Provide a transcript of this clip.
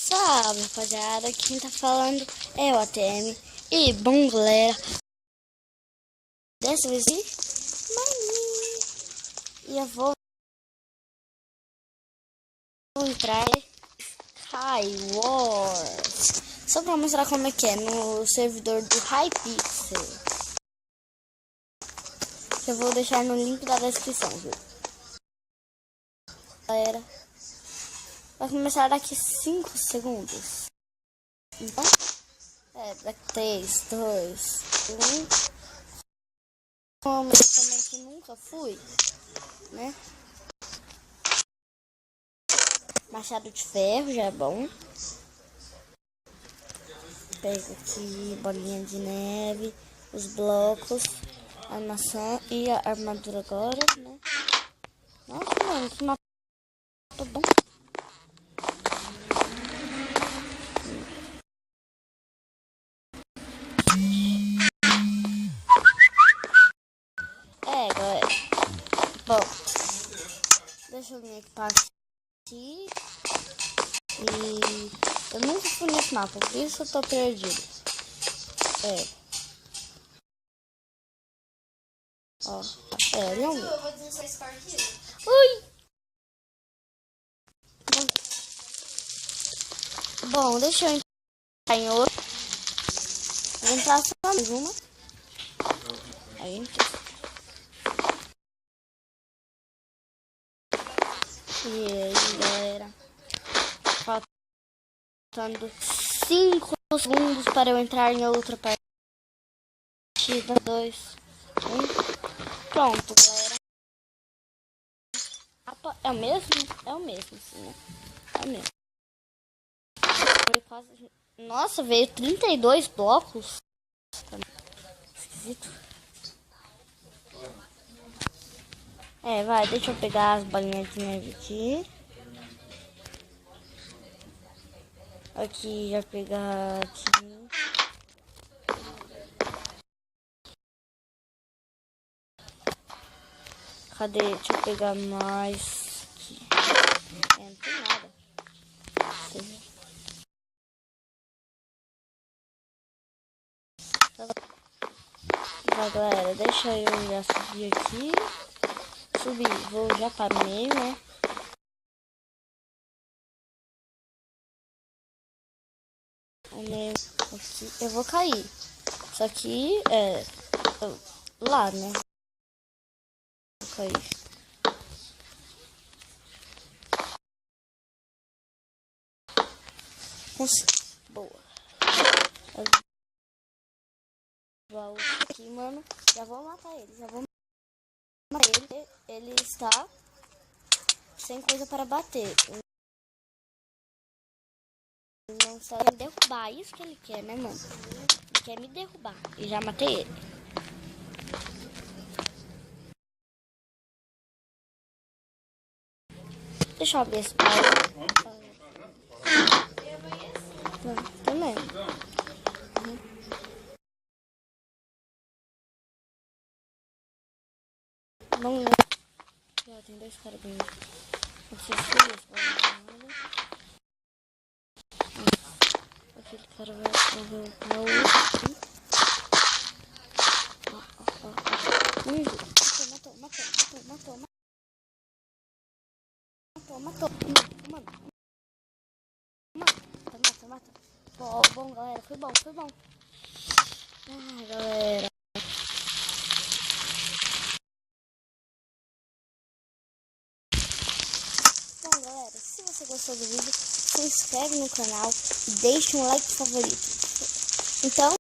Salve, rapaziada, quem tá falando é o ATM. E bom, galera, dessa vez e eu vou entrar Skywars só pra mostrar como é que é no servidor do Hypixel. Eu vou deixar no link da descrição, viu? Galera, vai começar daqui 5 segundos. Então, daqui 3, 2, 1. Como eu também que nunca fui, né? Machado de ferro já é bom. Pego aqui bolinha de neve, os blocos, a maçã e a armadura agora, né? Nossa, mano, que mapa bom. Galera. Bom, deixa eu me equipar aqui. E eu nunca fui nesse mapa, por isso eu tô perdido. Ó, não. Eu vou 16 partidas. Ui! Bom, deixa eu entrar em outro. Vou entrar só mais uma. Aí entra. E aí, galera. Faltando 5 segundos para eu entrar em outra partida. 2, 1. Pronto, galera. É o mesmo? É o mesmo, sim, né? É o mesmo. Nossa, veio 32 blocos. Esquisito. Vai, deixa eu pegar as bolinhas de neve aqui. Aqui, já pegar aqui. Cadê? Deixa eu pegar mais aqui. Não tem nada. Vai, galera, deixa eu já subir aqui. Vou já para o meio, né? Aqui, eu vou cair. Só que lá, né? Vou cair. Boa. Aqui, mano. Já vou matar ele. Ele está sem coisa para bater. Ele não sabe me derrubar. Isso que ele quer, né, mano? Ele quer me derrubar. E já matei ele. Deixa eu abrir esse baú. Também. Vamos ver. Já tem 2 caras bem. Aquele cara vai morrer pra outro. Matou. Mata. Bom, galera, foi bom. Galera. Bom, galera, se você gostou do vídeo, se inscreve no canal e deixe um like favorito. Então,